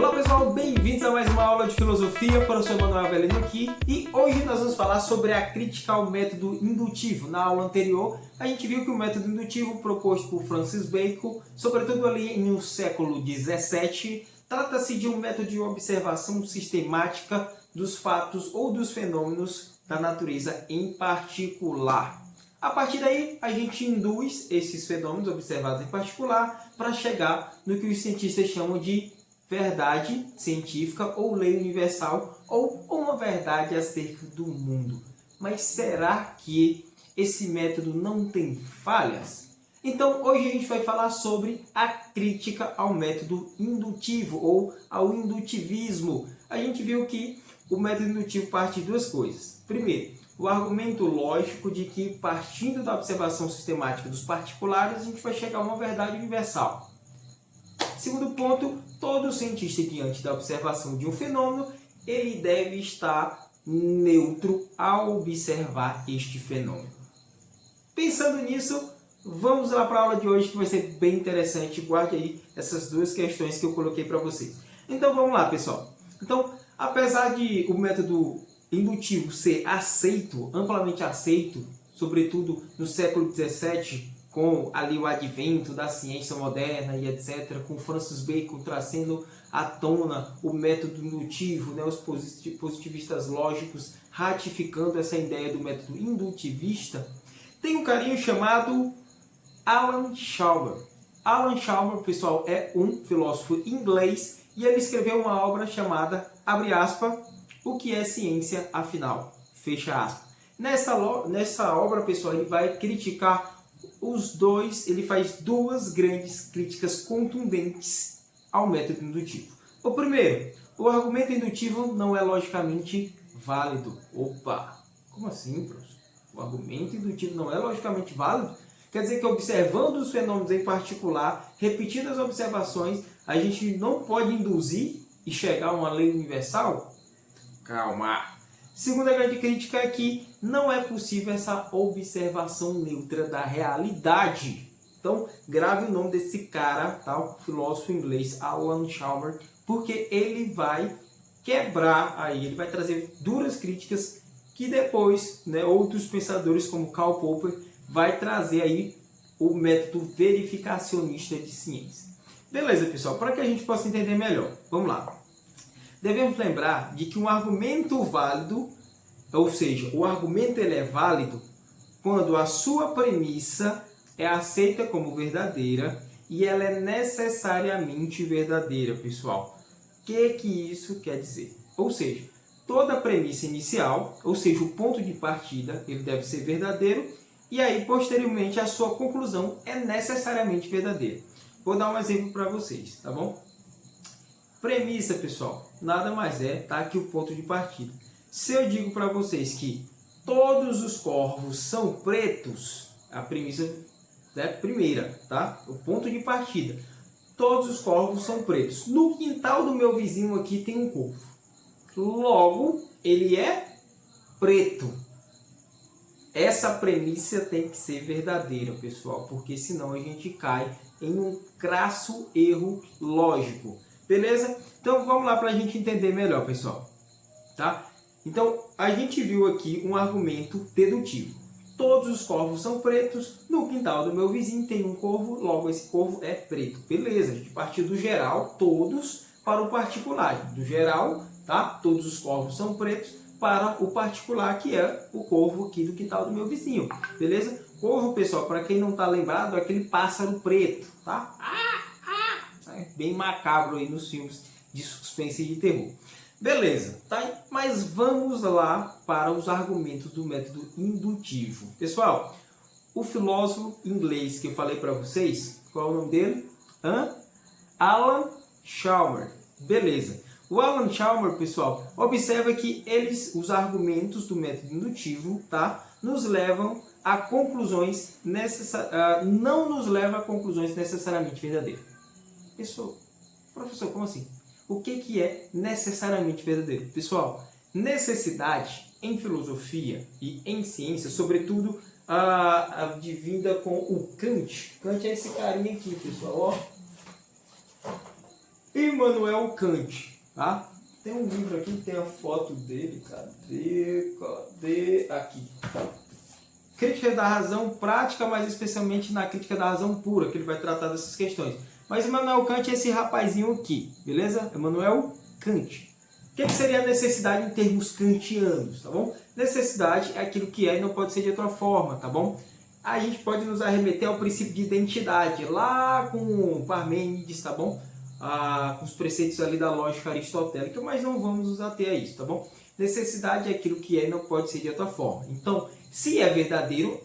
Olá pessoal, bem-vindos a mais uma aula de filosofia. Professor Manuel Avelino aqui, e hoje nós vamos falar sobre a crítica ao método indutivo. Na aula anterior a gente viu que o método indutivo proposto por Francis Bacon, sobretudo ali no século XVII, trata-se de um método de observação sistemática dos fatos ou dos fenômenos da natureza em particular. A partir daí, a gente induz esses fenômenos observados em particular para chegar no que os cientistas chamam de verdade científica ou lei universal ou uma verdade acerca do mundo. Mas será que esse método não tem falhas? Então, hoje a gente vai falar sobre a crítica ao método indutivo ou ao indutivismo. A gente viu que o método indutivo parte de duas coisas. Primeiro, o argumento lógico de que, partindo da observação sistemática dos particulares, a gente vai chegar a uma verdade universal. Segundo ponto, todo cientista, diante da observação de um fenômeno, ele deve estar neutro ao observar este fenômeno. Pensando nisso, vamos lá para a aula de hoje, que vai ser bem interessante. Guarde aí essas duas questões que eu coloquei para vocês. Então vamos lá, pessoal. Então, apesar de o método indutivo ser aceito, amplamente aceito, sobretudo no século XVII, com ali o advento da ciência moderna e etc., com Francis Bacon trazendo à tona o método indutivo, né, os positivistas lógicos ratificando essa ideia do método indutivista, tem um carinha chamado Alan Shawver. Alan Shawver, pessoal, é um filósofo inglês e ele escreveu uma obra chamada, abre aspas, O que é ciência, afinal? Fecha aspas. Nessa obra, pessoal, ele vai criticar os dois, ele faz duas grandes críticas contundentes ao método indutivo. O primeiro, o argumento indutivo não é logicamente válido. Opa, como assim, professor? O argumento indutivo não é logicamente válido? Quer dizer que observando os fenômenos em particular, repetindo as observações, a gente não pode induzir e chegar a uma lei universal? Calma! Segunda grande crítica é que não é possível essa observação neutra da realidade. Então, grave o nome desse cara, tá? O filósofo inglês Alan Shawver, porque ele vai quebrar aí, ele vai trazer duras críticas que depois, né, outros pensadores como Karl Popper vai trazer aí o método verificacionista de ciência. Beleza, pessoal? Para que a gente possa entender melhor, vamos lá. Devemos lembrar de que um argumento válido, ou seja, o argumento ele é válido quando a sua premissa é aceita como verdadeira e ela é necessariamente verdadeira, pessoal. O que isso quer dizer? Ou seja, toda premissa inicial, ou seja, o ponto de partida, ele deve ser verdadeiro e aí, posteriormente, a sua conclusão é necessariamente verdadeira. Vou dar um exemplo para vocês, tá bom? Premissa, pessoal, nada mais é, tá aqui o ponto de partida. Se eu digo para vocês que todos os corvos são pretos, a premissa é primeira, tá? O ponto de partida. Todos os corvos são pretos. No quintal do meu vizinho aqui tem um corvo. Logo, ele é preto. Essa premissa tem que ser verdadeira, pessoal, porque senão a gente cai em um crasso erro lógico. Beleza? Então vamos lá para a gente entender melhor, pessoal. Tá? Então a gente viu aqui um argumento dedutivo. Todos os corvos são pretos, no quintal do meu vizinho tem um corvo, logo esse corvo é preto. Beleza, a gente partiu do geral, todos, para o particular. Do geral, tá? Todos os corvos são pretos, para o particular, que é o corvo aqui do quintal do meu vizinho. Beleza? Corvo, pessoal, para quem não está lembrado, é aquele pássaro preto, tá? É bem macabro aí nos filmes de suspense e de terror. Beleza, tá? Mas vamos lá para os argumentos do método indutivo. Pessoal, o filósofo inglês que eu falei para vocês, qual é o nome dele? Alan Shawver. Beleza. O Alan Shawver, pessoal, observa que os argumentos do método indutivo, tá, nos levam a conclusões não nos leva a conclusões necessariamente verdadeiras. Professor, como assim? O que é necessariamente verdadeiro? Pessoal, necessidade em filosofia e em ciência, sobretudo advinda com o Kant. Kant é esse carinha aqui, pessoal. Ó. Immanuel Kant, tá? Tem um livro aqui que tem a foto dele, cadê? Aqui. Crítica da razão prática, mas especialmente na crítica da razão pura, que ele vai tratar dessas questões. Mas Immanuel Kant é esse rapazinho aqui, beleza? Immanuel Kant. O que seria a necessidade em termos kantianos, tá bom? Necessidade é aquilo que é e não pode ser de outra forma, tá bom? A gente pode nos arremeter ao princípio de identidade, lá com Parmênides, tá bom? Com os preceitos ali da lógica aristotélica, mas não vamos nos ater a isso, tá bom? Necessidade é aquilo que é e não pode ser de outra forma. Então, se é verdadeiro,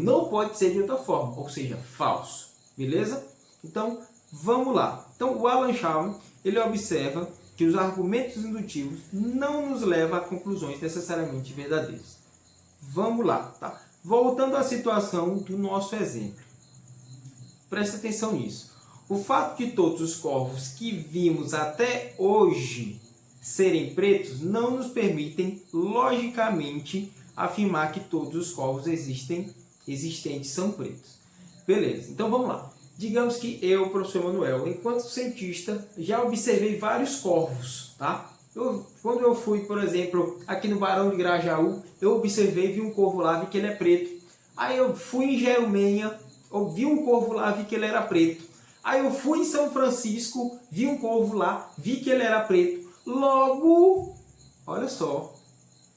não pode ser de outra forma, ou seja, falso, beleza? Então, vamos lá. Então, o Alan Schamer, ele observa que os argumentos indutivos não nos levam a conclusões necessariamente verdadeiras. Vamos lá, tá? Voltando à situação do nosso exemplo. Presta atenção nisso. O fato de todos os corvos que vimos até hoje serem pretos não nos permitem, logicamente, afirmar que todos os corvos existentes são pretos. Beleza, então vamos lá. Digamos que eu, professor Emanuel, enquanto cientista, já observei vários corvos, tá? Quando eu fui, por exemplo, aqui no Barão de Grajaú, eu observei, vi um corvo lá, vi que ele é preto. Aí eu fui em Jerumenha, eu vi um corvo lá, vi que ele era preto. Aí eu fui em São Francisco, vi um corvo lá, vi que ele era preto. Logo, olha só,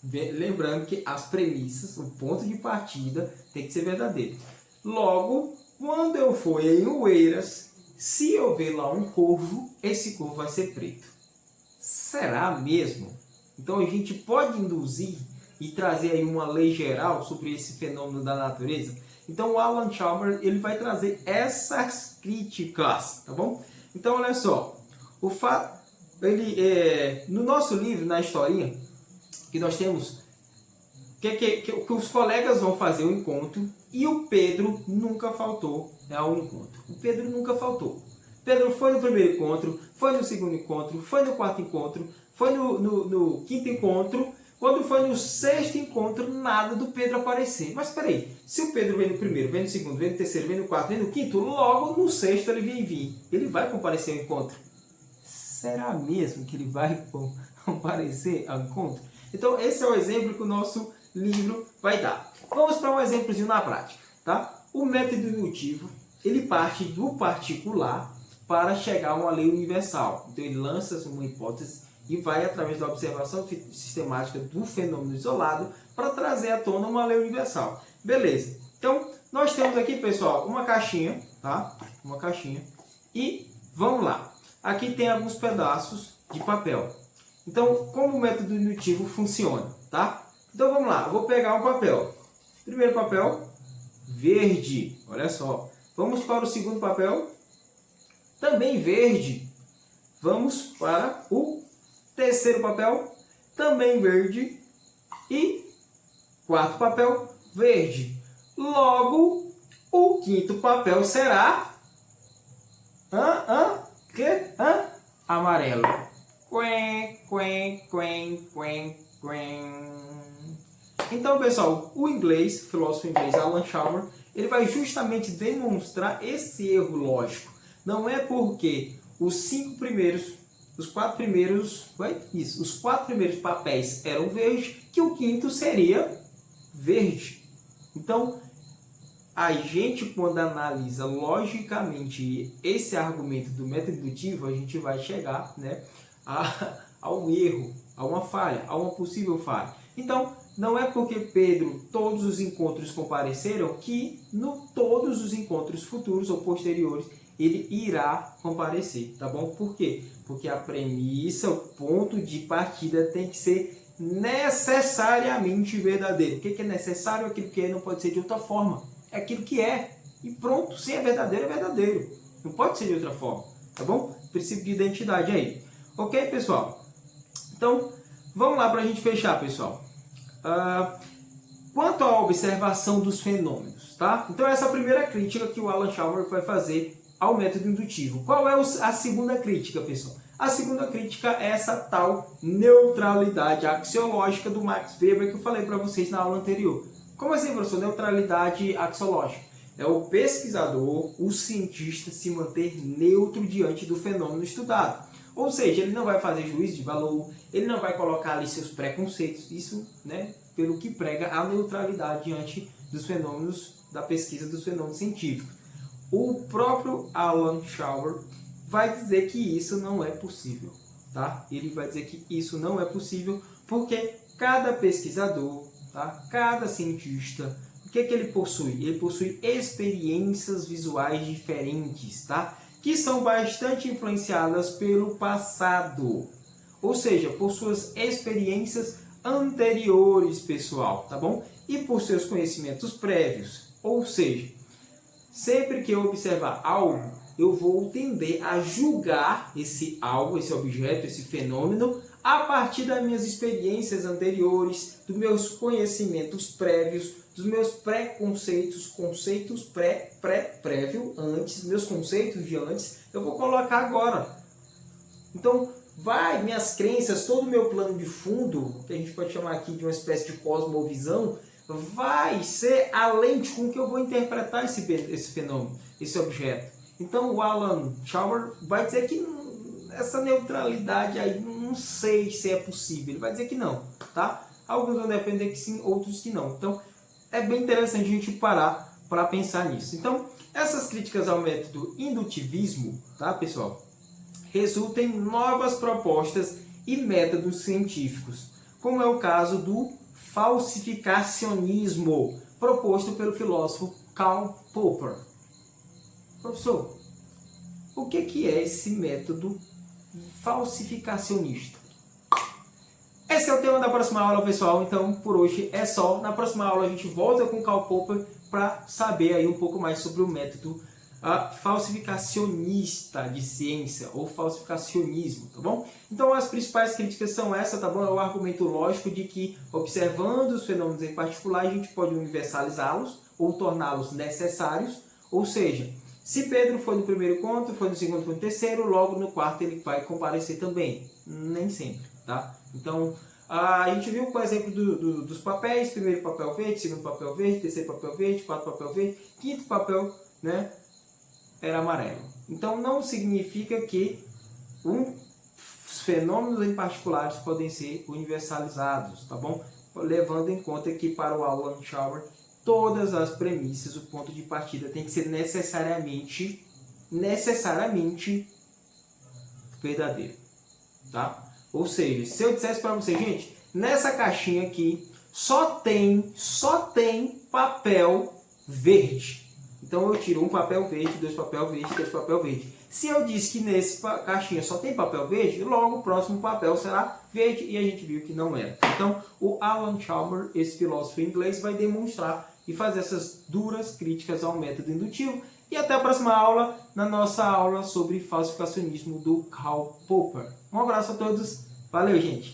lembrando que as premissas, o ponto de partida tem que ser verdadeiro. Logo, quando eu for em Oeiras, se eu ver lá um corvo, esse corvo vai ser preto. Será mesmo? Então a gente pode induzir e trazer aí uma lei geral sobre esse fenômeno da natureza? Então o Alan Schamer, ele vai trazer essas críticas, tá bom? Então olha só, no nosso livro, na historinha, que nós temos, que os colegas vão fazer o encontro e o Pedro nunca faltou ao encontro. O Pedro nunca faltou. Pedro foi no primeiro encontro, foi no segundo encontro, foi no quarto encontro, foi no quinto encontro. Quando foi no sexto encontro, nada do Pedro aparecer. Mas espera aí, se o Pedro vem no primeiro, vem no segundo, vem no terceiro, vem no quarto, vem no quinto, logo no sexto ele vem vir. Ele vai comparecer ao encontro. Será mesmo que ele vai comparecer ao encontro? Então esse é o exemplo que o nosso livro vai dar. Vamos para um exemplozinho na prática, tá? O método indutivo, ele parte do particular para chegar a uma lei universal. Então ele lança uma hipótese e vai através da observação sistemática do fenômeno isolado para trazer à tona uma lei universal. Beleza. Então nós temos aqui, pessoal, uma caixinha, tá? Uma caixinha. E vamos lá. Aqui tem alguns pedaços de papel. Então, como o método indutivo funciona, tá? Então vamos lá, eu vou pegar um papel. Primeiro papel, verde, olha só. Vamos para o segundo papel, também verde. Vamos para o terceiro papel, também verde. E quarto papel, verde. Logo, o quinto papel será amarelo. Então, pessoal, o filósofo inglês Alan Schamer, ele vai justamente demonstrar esse erro lógico. Não é porque os quatro primeiros papéis eram verdes que o quinto seria verde. Então, a gente, quando analisa logicamente esse argumento do método indutivo, a gente vai chegar, né, a um erro, a uma falha, a uma possível falha. Então, não é porque Pedro, todos os encontros compareceram, que todos os encontros futuros ou posteriores ele irá comparecer, tá bom? Por quê? Porque a premissa, o ponto de partida tem que ser necessariamente verdadeiro. O que é necessário? Aquilo que é não pode ser de outra forma. É aquilo que é. E pronto, se é verdadeiro, é verdadeiro. Não pode ser de outra forma, tá bom? Princípio de identidade aí. Ok, pessoal? Então, vamos lá para a gente fechar, pessoal. Quanto à observação dos fenômenos, tá? Então, essa é a primeira crítica que o Alan Schamer vai fazer ao método indutivo. Qual é a segunda crítica, pessoal? A segunda crítica é essa tal neutralidade axiológica do Max Weber que eu falei para vocês na aula anterior. Como assim, professor? Neutralidade axiológica. É o pesquisador, o cientista, se manter neutro diante do fenômeno estudado. Ou seja, ele não vai fazer juízo de valor, ele não vai colocar ali seus preconceitos, isso, né, pelo que prega a neutralidade diante dos fenômenos da pesquisa, dos fenômenos científicos. O próprio Alan Shawver vai dizer que isso não é possível, tá? Ele vai dizer que isso não é possível porque cada pesquisador, tá? Cada cientista, o que ele possui? Ele possui experiências visuais diferentes, tá? Que são bastante influenciadas pelo passado, ou seja, por suas experiências anteriores, pessoal, tá bom? E por seus conhecimentos prévios, ou seja, sempre que eu observar algo, eu vou tender a julgar esse algo, esse objeto, esse fenômeno, a partir das minhas experiências anteriores, dos meus conhecimentos prévios, dos meus preconceitos, conceitos prévio, antes, meus conceitos de antes, eu vou colocar agora. Então, minhas crenças, todo o meu plano de fundo, que a gente pode chamar aqui de uma espécie de cosmovisão, vai ser a lente com que eu vou interpretar esse fenômeno, esse objeto. Então, o Alan Shawver vai dizer que essa neutralidade aí, não sei se é possível. Ele vai dizer que não, tá? Alguns vão defender que sim, outros que não. Então, é bem interessante a gente parar para pensar nisso. Então, essas críticas ao método indutivismo, tá, pessoal, resultam em novas propostas e métodos científicos, como é o caso do falsificacionismo, proposto pelo filósofo Karl Popper. Professor, o que é esse método falsificacionista? Esse é o tema da próxima aula, pessoal. Então, por hoje é só. Na próxima aula a gente volta com o Karl Popper para saber aí um pouco mais sobre o método falsificacionista de ciência ou falsificacionismo, tá bom? Então, as principais críticas são essas, tá bom? É o argumento lógico de que, observando os fenômenos em particular, a gente pode universalizá-los ou torná-los necessários. Ou seja, se Pedro foi no primeiro encontro, foi no segundo, foi no terceiro, logo no quarto ele vai comparecer também. Nem sempre, tá? Então, a gente viu com o exemplo dos papéis, primeiro papel verde, segundo papel verde, terceiro papel verde, quarto papel verde, quinto papel, né, era amarelo. Então, não significa que os fenômenos em particulares podem ser universalizados, tá bom? Levando em conta que para o Alan Shawver, todas as premissas, o ponto de partida tem que ser necessariamente verdadeiro, tá? Ou seja, se eu dissesse para você, gente, nessa caixinha aqui só tem papel verde. Então eu tiro um papel verde, dois papel verde, três papel verde. Se eu disse que nessa caixinha só tem papel verde, logo o próximo papel será verde, e a gente viu que não era. Então o Alan Shawver, esse filósofo inglês, vai demonstrar e fazer essas duras críticas ao método indutivo. E até a próxima aula, na nossa aula sobre falsificacionismo do Karl Popper. Um abraço a todos, valeu, gente!